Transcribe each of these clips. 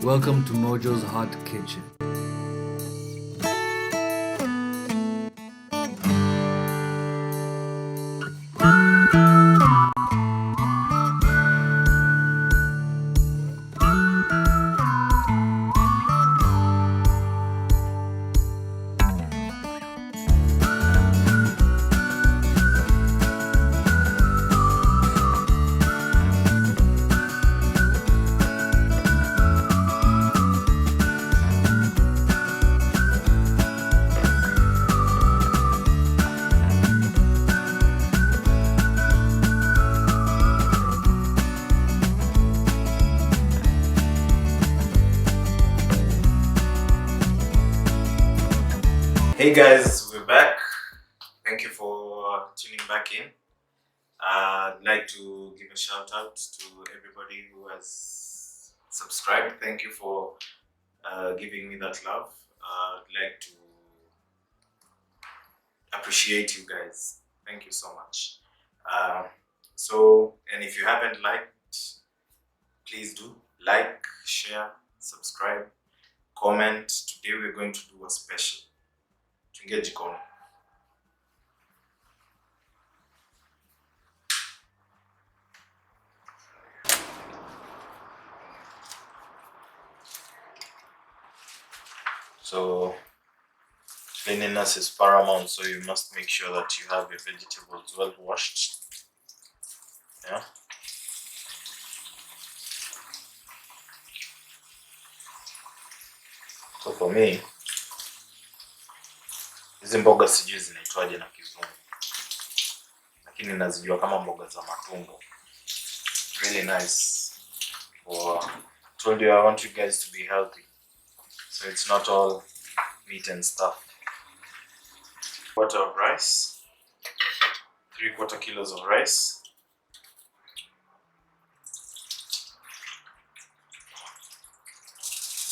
Welcome to Mojo's Hot Kitchen. Hey guys, we're back. Thank you for tuning back in. I'd like to give a shout out to everybody who has subscribed. Thank you for giving me that love. I'd like to appreciate you guys. Thank you so much. And if you haven't liked, please do like, share, subscribe, comment. Today we're going to do a special. Tuingie jikoni. So cleanliness is paramount, so you must make sure that you have your vegetables well washed. Yeah. So for me, hizi mboga sijui zinaitwaje na Kizungu, lakini nazijua kama mboga za matumbo. Really nice. Told you I want you guys to be healthy, so it's not all meat and stuff. Quarter of rice, 3/4 kilos of rice.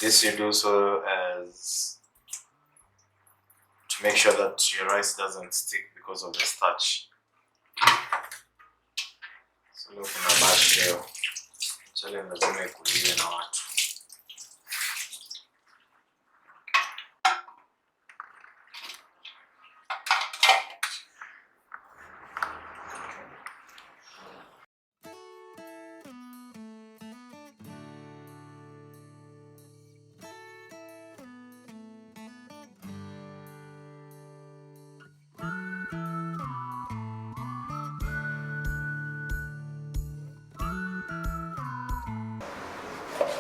This you do so as to make sure that your rice doesn't stick because of the starch. So look in a bash leo. Chale lazima ikuliwe na watu.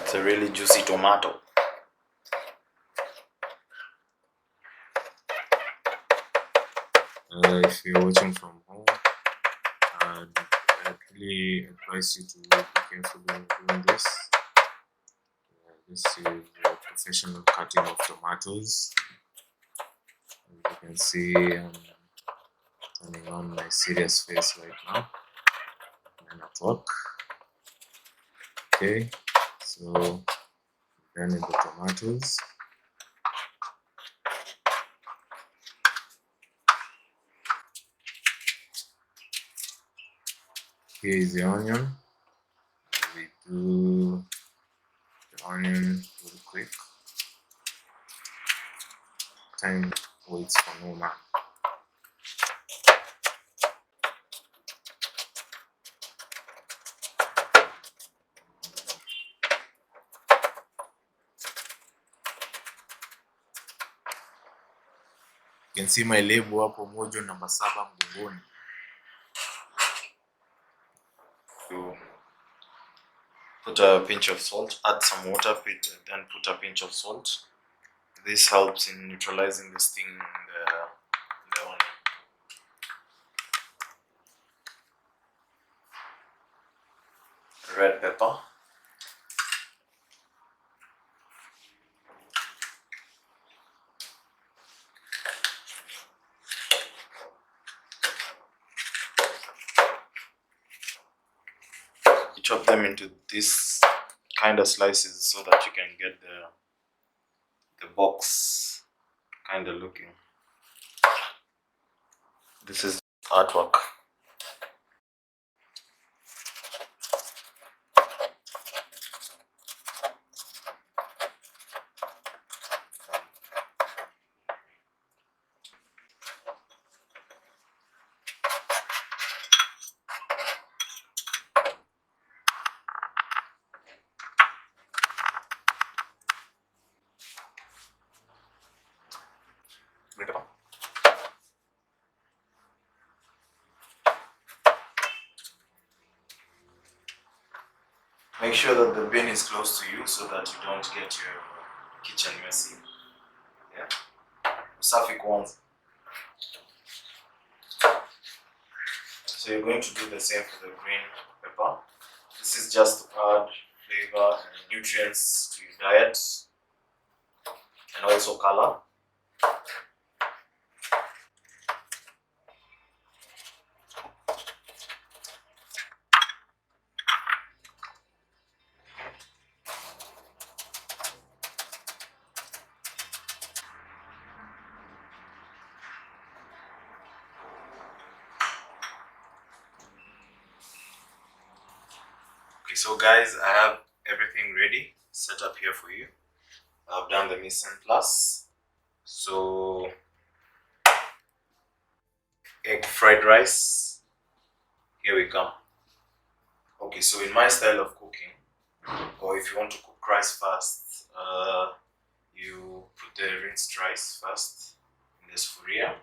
It's a really juicy tomato. If you're watching from home, I'd really advise you to be careful when doing this. This is a professional cutting of tomatoes. As you can see, I'm turning on my serious face right now. I'm at work. Okay, so then in the tomatoes. Here is the onion. We do the onion real quick. Time waits for no man. You can see my label hapo Mojo number 7 mgongoni. Put a pinch of salt, add some water, then put a pinch of salt. This helps in neutralizing the sting in the onion. Red pepper. You chop them into this kind of slices so that you can get the box kind of looking. This is artwork. Make sure that the bin is close to you so that you don't get your kitchen messy. Yeah. Usafi kwanza. So you're going to do the same for the green pepper. This is just to add flavor and nutrients to your diet and also color. Okay, so guys, I have everything ready set up here for you. I've done the mise en place. So egg fried rice, here we come. Okay, so in my style of cooking, or if you want to cook rice fast, you put the rinsed rice first in the sufuria.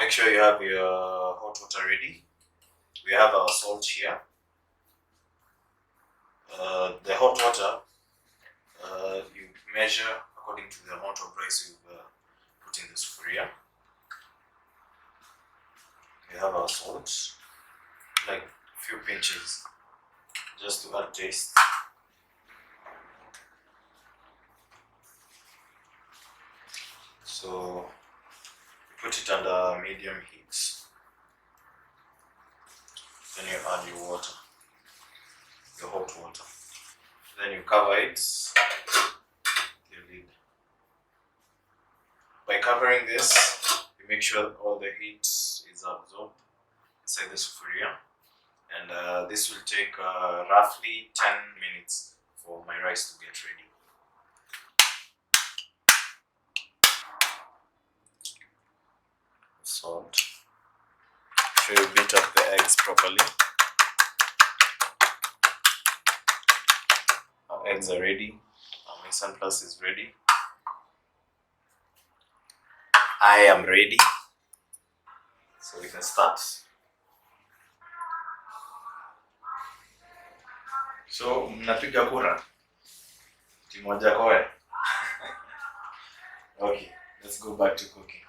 Make sure you have your hot water ready. We have our salt here. The hot water, you measure according to the amount of rice you've put in the sufuria. We have our salt, like a few pinches, just to add taste. So put it under medium heat. Then you add your water, your hot water. Then you cover it, the lid. By covering this, you make sure all the heat is absorbed inside the sufuria. And this will take roughly 10 minutes for my rice to get ready. Salt. Make sure you beat up the eggs properly. Our eggs are ready. Our mise en place is ready. I am ready. So we can start. So mnapiga kura? Timoja koe. Okay, let's go back to cooking.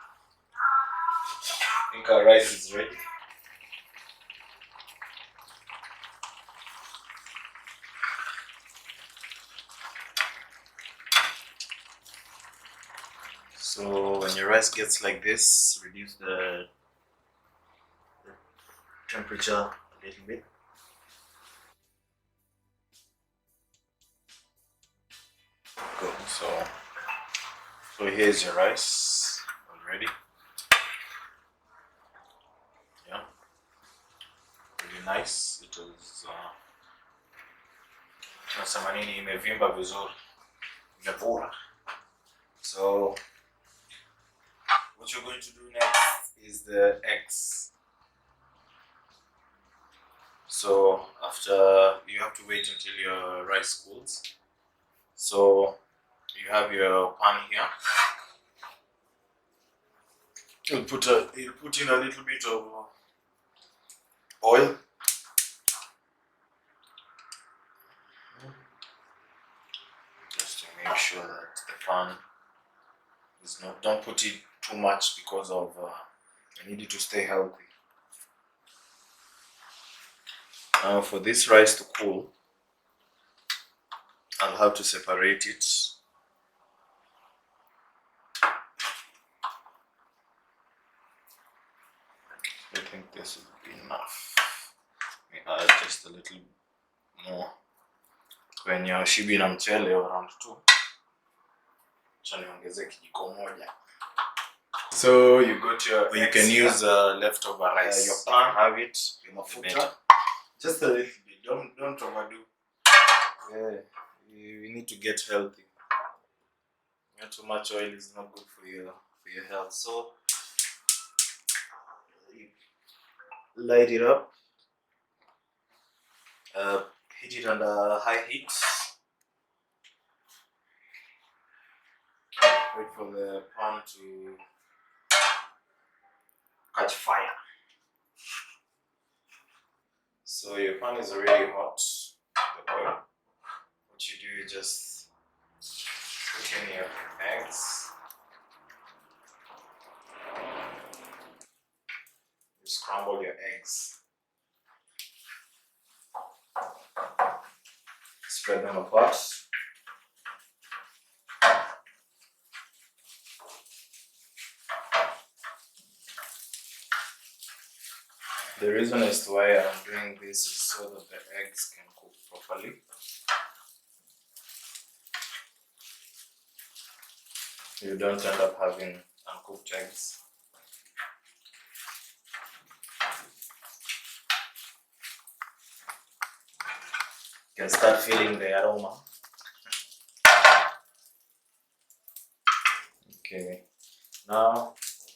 I think our rice is ready. So when your rice gets like this, reduce the temperature a little bit. Good. So here's your rice already. Yeah, really nice. It was tunasema nini, imevimba vizuri, imepura. So what you're going to do next is the eggs. So after, you have to wait until your rice cools. So you have your pan here. You'll put in a little bit of oil. Just to make sure that the pan is not, don't put it too much because of I need it to stay healthy. Now for this rice to cool, I'll have to separate it. I think this will be enough. We add just a little more. When you're shibi na mchele around 2, acha niongeze kijiko moja. So you got your, you can use leftover rice. Your pan, have it, your mafuta. Just a little bit. Don't overdo. Yeah, you need to get healthy. Not too much oil is not good for your health. So you light it up. Heat it under high heat. Wait for the pan to catch fire. So your pan is already hot, the oil. what you do is just put in your eggs. You scramble your eggs. Spread them apart. The reason as to why I'm doing this is so that the eggs can cook properly. You don't end up having uncooked eggs. You can start feeling the aroma. Okay, now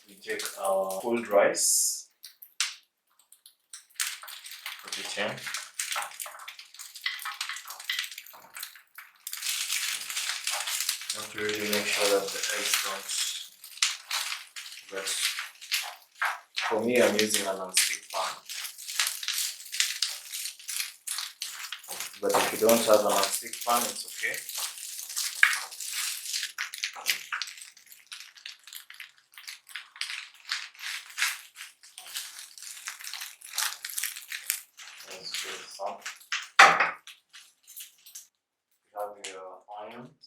we take our cooled rice, put it in. You have to really make sure that the eggs don't get. For me, I'm using a non-stick pan, but if you don't have a non-stick pan, it's okay. Let's do some. You have your onions.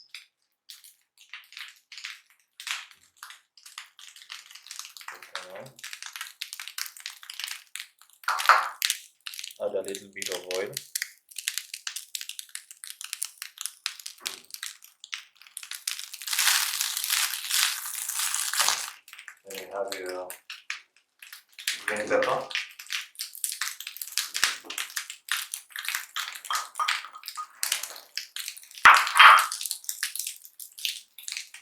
Add a little bit of oil. Then you have your green pepper.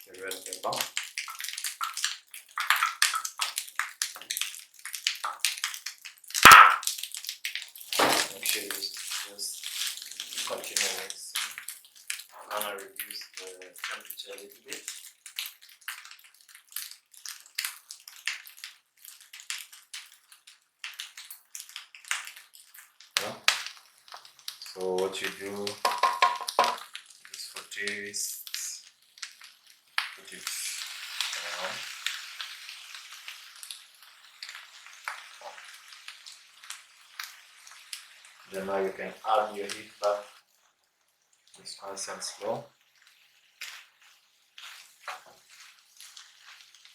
The red pepper. Make sure you just continue mixing. I'm gonna reduce the temperature a little bit. Yeah. So what you do is for taste, put it down. Then now you can add your heat back. It's nice and slow.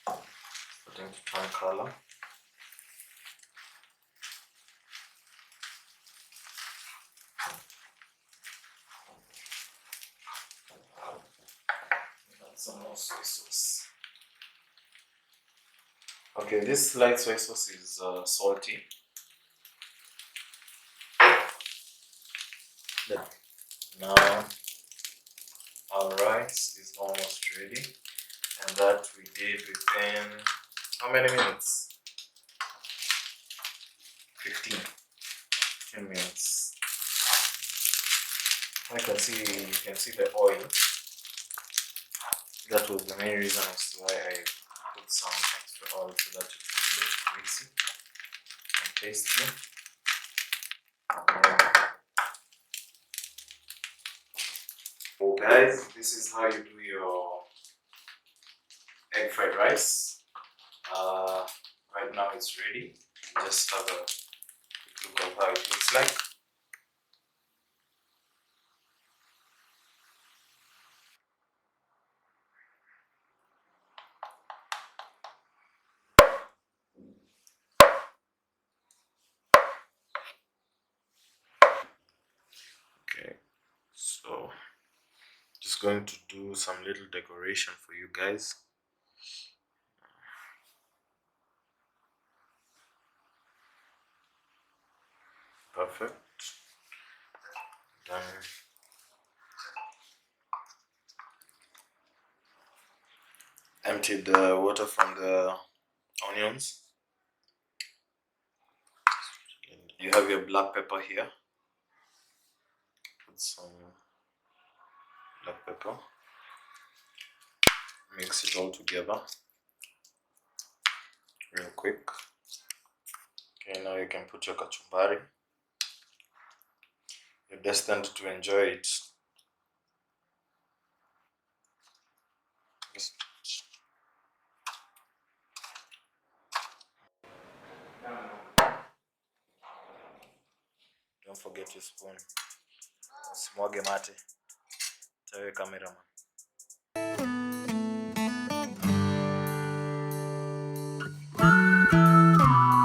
Starting to turn color. Add some more soy sauce. Okay, this light soy sauce is salty. Now our rice is almost ready, and that we did within how many minutes? 15 minutes. You can see the oil. That was the main reason as to why I put some extra oil so that it would look greasy and tasty. So guys, this is how you do your egg fried rice. Right now it's ready. Just have a quick look of how it looks like. Okay, so just going to do some little decoration for you guys. Perfect. Then empty the water from the onions. You have your black pepper here. Put some black pepper. Mix it all together real quick. Okay, now you can put your kachumbari. You're destined to enjoy it. Don't forget your spoon. Usimwage mate. Tawe cameraman.